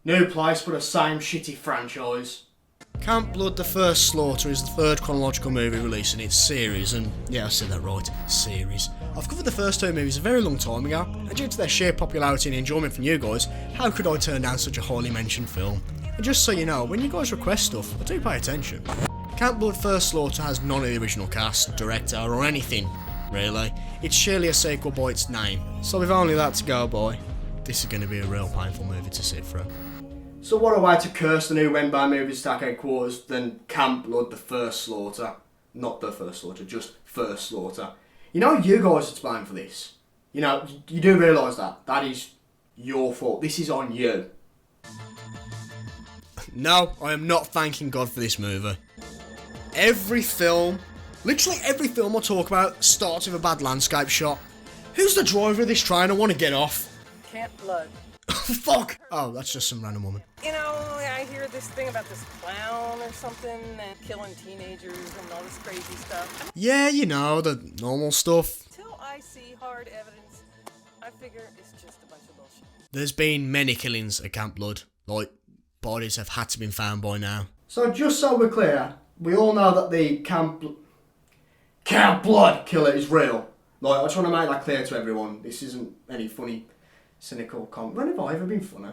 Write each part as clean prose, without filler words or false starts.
New place but the same shitty franchise. Camp Blood The First Slaughter is the third chronological movie released in its series, and yeah, I said that right, series. I've covered the first two movies a very long time ago, and due to their sheer popularity and enjoyment from you guys, how could I turn down such a highly mentioned film? And just so you know, when you guys request stuff, I do pay attention. Camp Blood First Slaughter has none of the original cast, director, or anything, really. It's surely a sequel by its name, so with only that to go by, this is going to be a real painful movie to sit through. So what a way to curse the new Wenbei movie stack headquarters than Camp Blood The First Slaughter. Not The First Slaughter, just First Slaughter. You know you guys are to blame for this. You know, you do realise that. That is your fault. This is on you. No, I am not thanking God for this movie. Every film, literally every film I talk about starts with a bad landscape shot. Who's the driver of this train? I want to get off. Camp Blood. Fuck! Oh, that's just some random woman. You know, I hear this thing about this clown or something and killing teenagers and all this crazy stuff. Yeah, you know, the normal stuff. Until I see hard evidence, I figure it's just a bunch of bullshit. There's been many killings at Camp Blood. Like, bodies have had to be found by now. So just so we're clear, we all know that the Camp Blood killer is real. Like, I just want to make that clear to everyone. This isn't any funny, cynical comment. When have I ever been funny?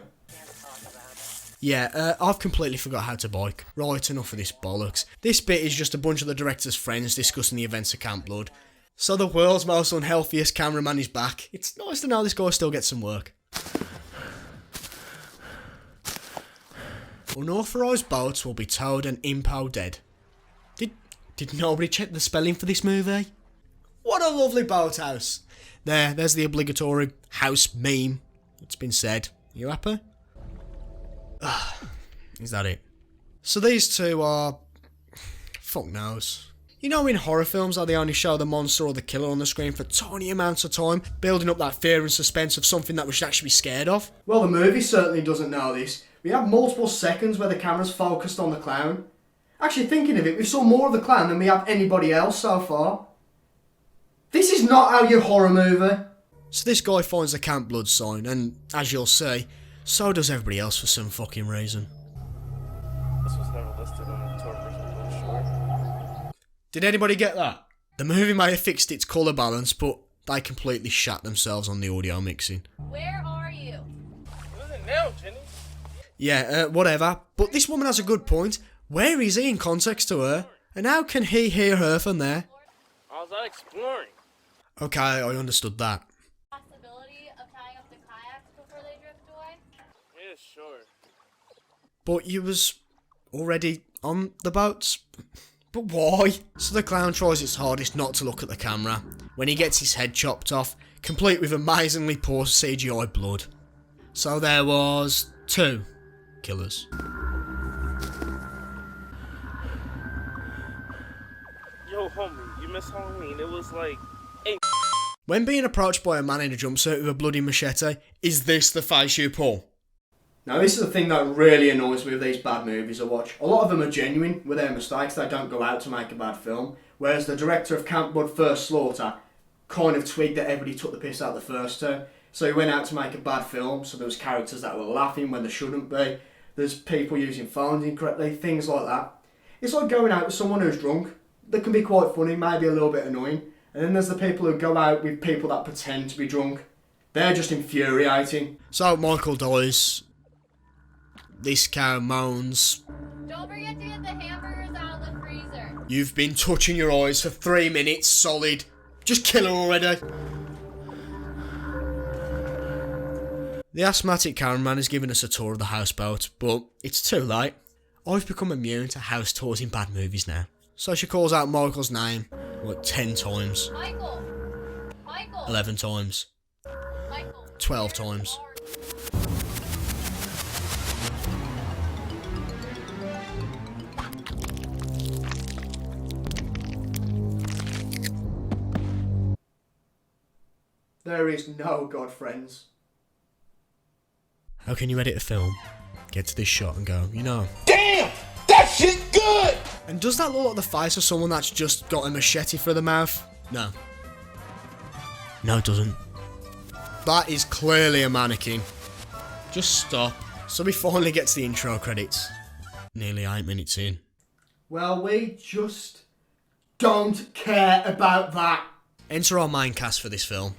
Yeah, I've completely forgot how to bike. Right, enough of this bollocks. This bit is just a bunch of the director's friends discussing the events of Camp Blood. So the world's most unhealthiest cameraman is back. It's nice to know this guy still gets some work. Unauthorised boats will be towed and impo dead. Did nobody check the spelling for this movie? What a lovely boathouse. There's the obligatory house meme. It's been said. You happy? Is that it? So these two are... fuck knows. You know in horror films how they only show the monster or the killer on the screen for tiny amounts of time, building up that fear and suspense of something that we should actually be scared of? Well, the movie certainly doesn't know this. We have multiple seconds where the camera's focused on the clown. Actually, thinking of it, we saw more of the clown than we have anybody else so far. This is not how you horror movie. So this guy finds the Camp Blood sign, and as you'll see, so does everybody else for some fucking reason. This was never listed on the tour brochure. Did anybody get that? The movie may have fixed its colour balance, but they completely shat themselves on the audio mixing. Where are you? What is it now, Jenny? Yeah, whatever. But this woman has a good point. Where is he in context to her? And how can he hear her from there? I was out exploring. Okay, I understood that. Possibility of tying up the kayaks before they drift away? Yeah, sure. But you was already on the boats? But why? So the clown tries its hardest not to look at the camera when he gets his head chopped off, complete with amazingly poor CGI blood. So there was 2 killers. Yo, homie, you missed Halloween. It was like... When being approached by a man in a jumpsuit with a bloody machete, is this the face you pull? Now this is the thing that really annoys me with these bad movies I watch. A lot of them are genuine with their mistakes, they don't go out to make a bad film. Whereas the director of Camp Blood First Slaughter kind of twigged that everybody took the piss out of the first two. So he went out to make a bad film, so there was characters that were laughing when they shouldn't be. There's people using phones incorrectly, things like that. It's like going out with someone who's drunk. That can be quite funny, maybe a little bit annoying. And then there's the people who go out with people that pretend to be drunk. They're just infuriating. So Michael dies. This cow moans. Don't forget to get the hamburgers out of the freezer. You've been touching your eyes for 3 minutes solid. Just kill her already. The asthmatic cameraman has given us a tour of the houseboat, but it's too late. I've become immune to house tours in bad movies now. So she calls out Michael's name, like 10 times. Michael! Michael! 11 times. Michael! 12 times. There is no God, friends. How can you edit a film, get to this shot and go, you know... Damn! That shit good! And does that look like the face of someone that's just got a machete for the mouth? No. No, it doesn't. That is clearly a mannequin. Just stop. So we finally get to the intro credits. Nearly 8 minutes in. Well, we just don't care about that. Enter our main cast for this film.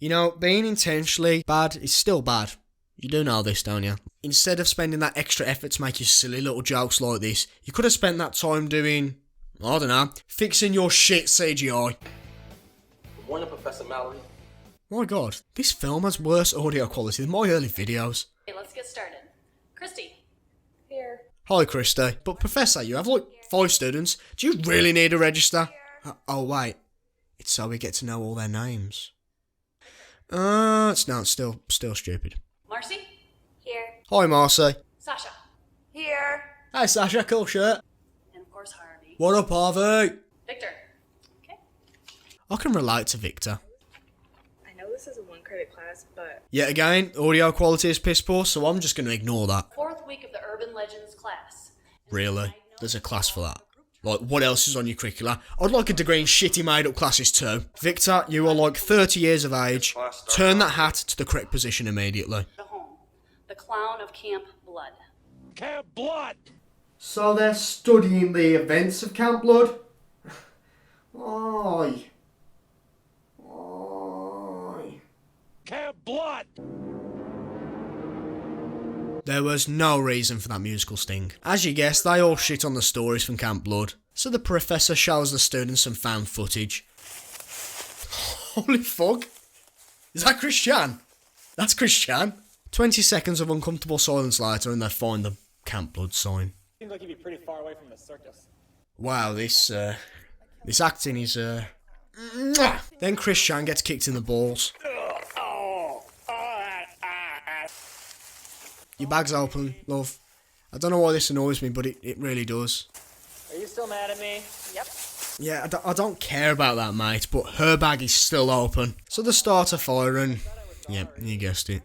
You know, being intentionally bad is still bad. You do know this, don't you? Instead of spending that extra effort to make you silly little jokes like this, you could have spent that time doing, I don't know, fixing your shit CGI. Good morning, Professor Mallory. My god, this film has worse audio quality than my early videos. Okay, let's get started. Christy. Here. Hi, Christy. But Professor, you have like 5 students. Do you really need a register? Oh wait, it's so we get to know all their names. It's still stupid. Marcy. Here. Hi, Marcy. Sasha. Here. Hey, Sasha, cool shirt. And of course, Harvey. What up, Harvey? Victor. Okay. I can relate to Victor. I know this is a 1-credit class, but Yet again, audio quality is piss poor, so I'm just going to ignore that. 4th week of the Urban Legends class. Really? There's a class for that? Like, what else is on your curricula? I'd like a degree in shitty made-up classes too. Victor, you are like 30 years of age. Turn that hat to the correct position immediately. The home. The clown of Camp Blood. Camp Blood! So they're studying the events of Camp Blood? Aye. Aye. Camp Blood! There was no reason for that musical sting. As you guessed, they all shit on the stories from Camp Blood. So the professor shows the students some found footage. Holy fuck. Is that Christian? That's Christian. 20 seconds of uncomfortable silence later and they find the Camp Blood sign. Seems like you'd be pretty far away from the circus. Wow, this acting is, mwah. Then Christian gets kicked in the balls. Your bag's open, love. I don't know why this annoys me, but it really does. Are you still mad at me? yep. Yeah, I don't care about that, mate, but her bag is still open. So they start a fire and... Yep, you guessed it.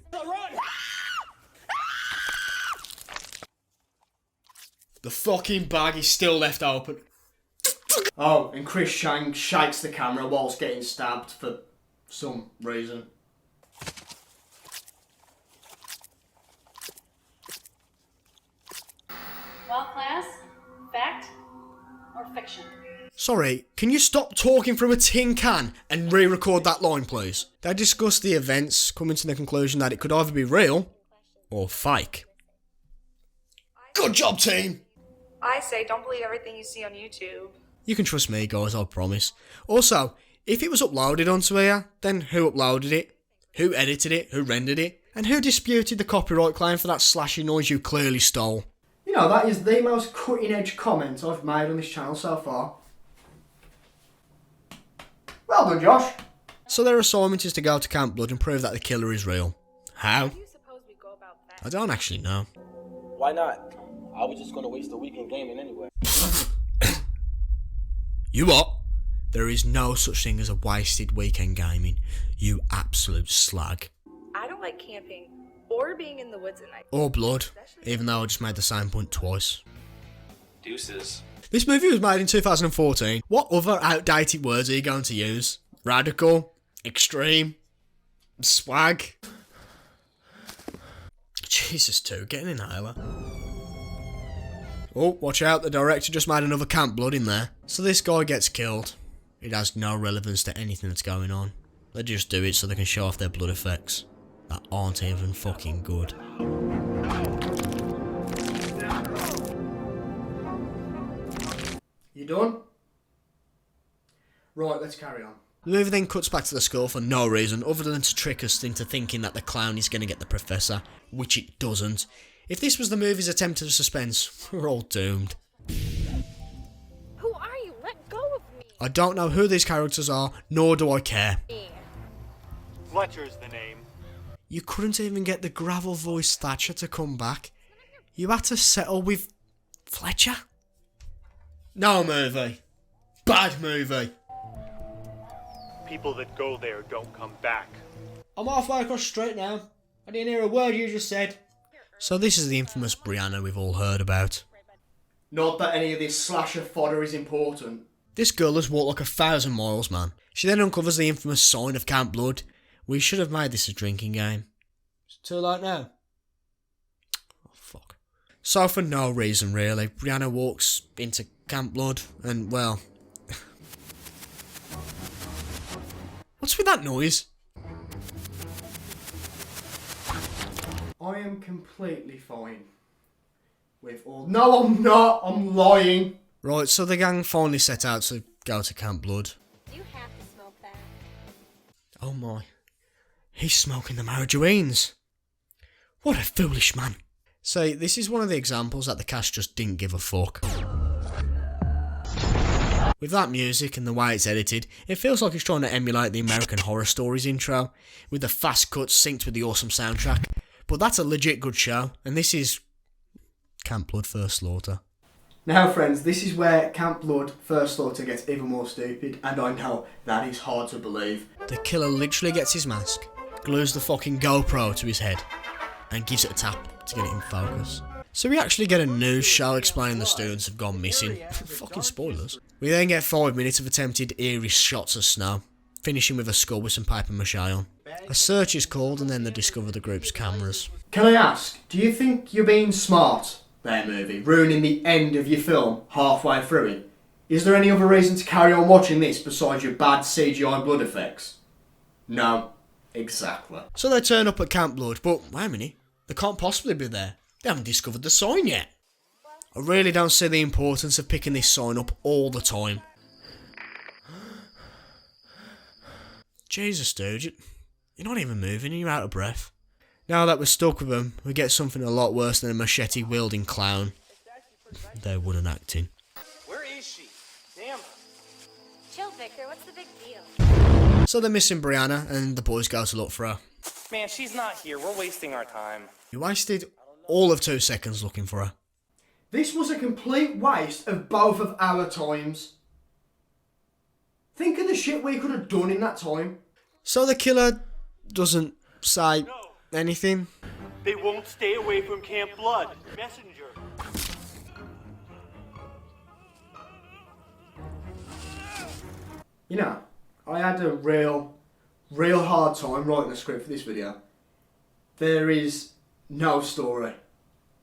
The fucking bag is still left open. Oh, and Chris Shank shakes the camera whilst getting stabbed for some reason. Well, class, fact or fiction? Sorry, can you stop talking from a tin can and re-record that line, please? They discuss the events, coming to the conclusion that it could either be real or fake. Good job, team! I say don't believe everything you see on YouTube. You can trust me, guys, I promise. Also, if it was uploaded onto here, then who uploaded it? Who edited it? Who rendered it? And who disputed the copyright claim for that slashy noise you clearly stole? You know, that is the most cutting edge comment I've made on this channel so far. Well done, Josh. So their assignment is to go to Camp Blood and prove that the killer is real. How? How do you suppose we go about that? I don't actually know. Why not? I was just gonna waste a weekend gaming anyway. You what? There is no such thing as a wasted weekend gaming, you absolute slag. I don't like camping or being in the woods at night. Or blood, even though I just made the same point twice. Deuces. This movie was made in 2014. What other outdated words are you going to use? Radical? Extreme? Swag? Jesus, too, get an inhaler. Oh, watch out, the director just made another Camp Blood in there. So this guy gets killed. It has no relevance to anything that's going on. They just do it so they can show off their blood effects. That aren't even fucking good. You done? Right, let's carry on. The movie then cuts back to the school for no reason other than to trick us into thinking that the clown is going to get the professor, which it doesn't. If this was the movie's attempt at suspense, we're all doomed. Who are you? Let go of me. I don't know who these characters are, nor do I care. Fletcher's the name. You couldn't even get the gravel voice Thatcher to come back. You had to settle with Fletcher? No movie. Bad movie. People that go there don't come back. I'm halfway across the street now. I didn't hear a word you just said. So this is the infamous Brianna we've all heard about. Not that any of this slasher fodder is important. This girl has walked like 1,000 miles, man. She then uncovers the infamous sign of Camp Blood. We should have made this a drinking game. Too late now. Oh, fuck. So for no reason really, Brianna walks into Camp Blood and, well... What's with that noise? I am completely fine with all... No, I'm not! I'm lying! Right, so the gang finally set out to go to Camp Blood. You have to smoke that. Oh my. He's smoking the marijuanas. What a foolish man. So, this is one of the examples that the cast just didn't give a fuck. With that music and the way it's edited, it feels like it's trying to emulate the American Horror Stories intro, with the fast cuts synced with the awesome soundtrack. But that's a legit good show, and this is Camp Blood First Slaughter. Now friends, this is where Camp Blood First Slaughter gets even more stupid, and I know that is hard to believe. The killer literally gets his mask, glues the fucking GoPro to his head, and gives it a tap to get it in focus. So we actually get a news show explaining the students have gone missing. Fucking spoilers. We then get 5 minutes of attempted eerie shots of snow, finishing with a skull with some paper mache on. A search is called and then they discover the group's cameras. Can I ask, do you think you're being smart there, movie, ruining the end of your film halfway through it? Is there any other reason to carry on watching this besides your bad CGI blood effects? No, exactly. So they turn up at Camp Blood, but wait a minute, they can't possibly be there. They haven't discovered the sign yet. I really don't see the importance of picking this sign up all the time. Jesus, dude, you're not even moving and you're out of breath. Now that we're stuck with them, we get something a lot worse than a machete-wielding clown. They're wooden acting. Where is she? Damn. Chill, Victor. What's the big deal? So they're missing Brianna, and the boys go to look for her. Man, she's not here. We're wasting our time. You wasted all of 2 seconds looking for her. This was a complete waste of both of our times. Think of the shit we could have done in that time. So the killer doesn't say anything. They won't stay away from Camp Blood. Messenger. You know, I had a real hard time writing a script for this video. There is no story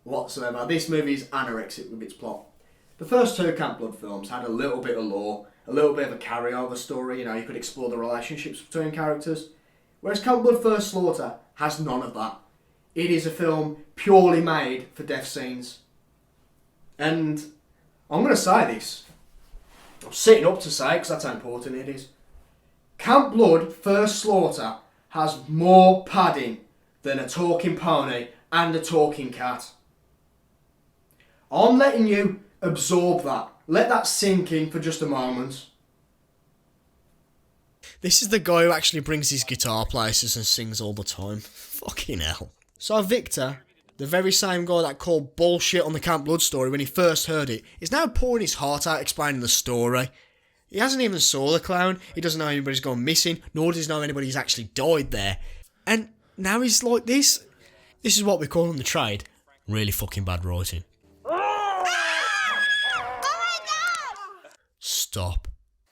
whatsoever. This movie is anorexic with its plot. The first 2 Camp Blood films had a little bit of lore, a little bit of a carryover story, you know, you could explore the relationships between characters. Whereas Camp Blood First Slaughter has none of that. It is a film purely made for death scenes. And I'm going to say this. I'm sitting up to say it because that's how important it is. Camp Blood First Slaughter has more padding than a talking pony and a talking cat. I'm letting you absorb that. Let that sink in for just a moment. This is the guy who actually brings his guitar places and sings all the time. Fucking hell. So Victor, the very same guy that called bullshit on the Camp Blood story when he first heard it, is now pouring his heart out explaining the story. He hasn't even saw the clown, he doesn't know anybody's gone missing, nor does he know anybody's actually died there. And now he's like this. This is what we call in the trade really fucking bad writing. Stop.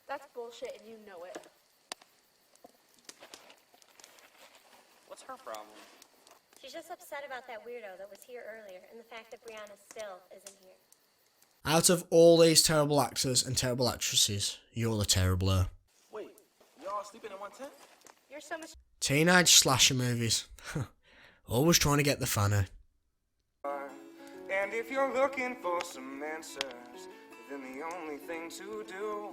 That's bullshit and you know it. What's her problem? She's just upset about that weirdo that was here earlier and the fact that Brianna still isn't here. Out of all these terrible actors and terrible actresses, you're the terribler. Wait, y'all sleeping in one tent? You're so much. Teenage slasher movies. Always trying to get the funny. And if you're looking for some answers, then the only thing to do...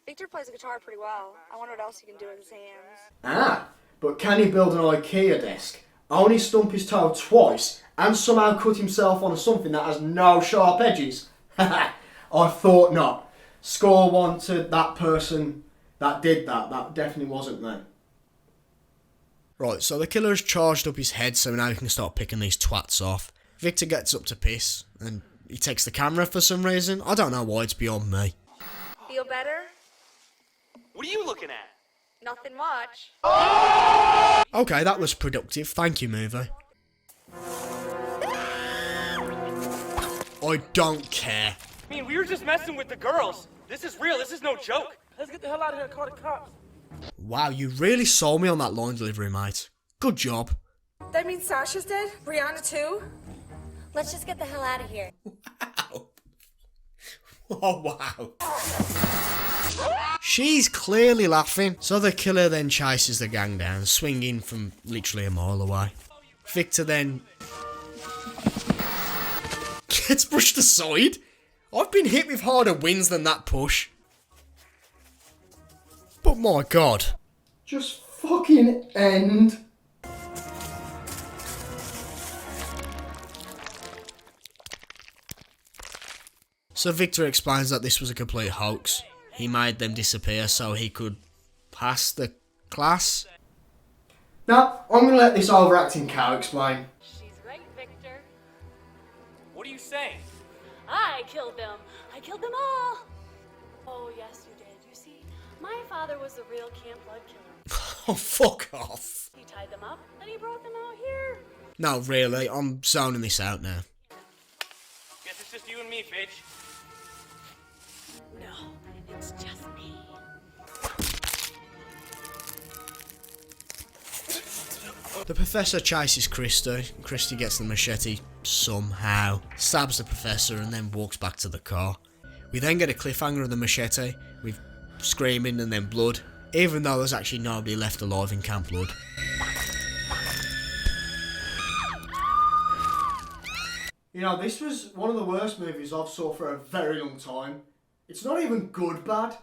Victor plays the guitar pretty well. I wonder what else he can do with his hands. Ah, but can he build an IKEA desk, only stump his toe twice, and somehow cut himself on something that has no sharp edges? I thought not. Score 1 to that person that did that. That definitely wasn't me. Right, so the killer has charged up his head so now he can start picking these twats off. Victor gets up to piss, and he takes the camera for some reason. I don't know why, it's beyond me. Feel better? What are you looking at? Nothing much. Okay, that was productive. Thank you, movie. I don't care. I mean, we were just messing with the girls. This is real. This is no joke. Let's get the hell out of here and call the cops. Wow, you really sold me on that line delivery, mate. Good job. That means Sasha's dead? Brianna too? Let's just get the hell out of here. Oh, wow. She's clearly laughing. So the killer then chases the gang down, swinging from literally a mile away. Victor then gets pushed aside. I've been hit with harder wins than that push. But my god. Just fucking end. So Victor explains that this was a complete hoax. He made them disappear so he could pass the class. Now, I'm going to let this overacting cow explain. She's right, Victor. What are you saying? I killed them. I killed them all. Oh, yes, you did. You see, my father was the real Camp Blood killer. Oh, fuck off. He tied them up and he brought them out here. No, really, I'm zoning this out now. Guess it's just you and me, Fitch. No, it's just me. The professor chases Christy. Christy gets the machete somehow, stabs the professor and then walks back to the car. We then get a cliffhanger of the machete with screaming and then blood, even though there's actually nobody left alive in Camp Blood. You know, this was one of the worst movies I've saw for a very long time. It's not even good bad.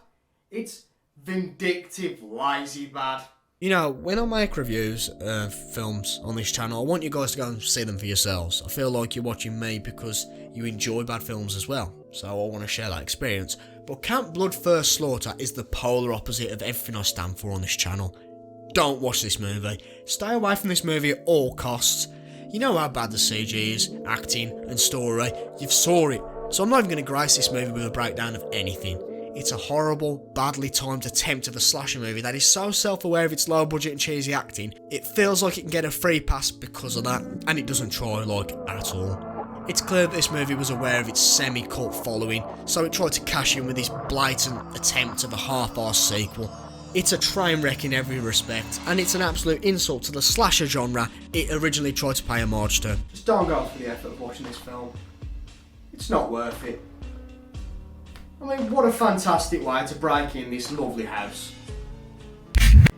It's vindictive, lazy bad. You know, when I make reviews of films on this channel, I want you guys to go and see them for yourselves. I feel like you're watching me because you enjoy bad films as well, so I want to share that experience. But Camp Blood First Slaughter is the polar opposite of everything I stand for on this channel. Don't watch this movie. Stay away from this movie at all costs. You know how bad the CG is, acting and story. You've saw it. So I'm not even going to grace this movie with a breakdown of anything. It's a horrible, badly timed attempt of a slasher movie that is so self-aware of its low budget and cheesy acting, it feels like it can get a free pass because of that, and it doesn't try, like, at all. It's clear that this movie was aware of its semi-cult following, so it tried to cash in with this blatant attempt of a half-arsed sequel. It's a train wreck in every respect, and it's an absolute insult to the slasher genre it originally tried to pay homage to. Just don't go for the effort of watching this film. It's not worth it. I mean, what a fantastic way to break in this lovely house.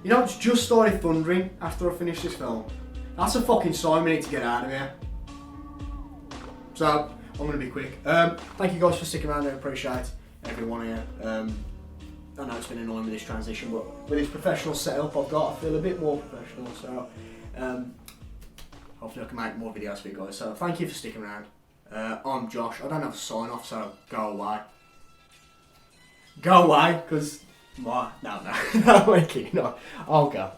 You know, it's just started thundering after I finished this film. That's a fucking sign we need to get out of here. So, I'm going to be quick. Thank you guys for sticking around. I appreciate everyone here. I know it's been annoying with this transition, but with this professional setup I've got, I feel a bit more professional. So, hopefully I can make more videos for you guys. So, thank you for sticking around. I'm Josh. I don't have a sign off, so go away. Go away, because... No. No, I'm kidding. No, I'll go.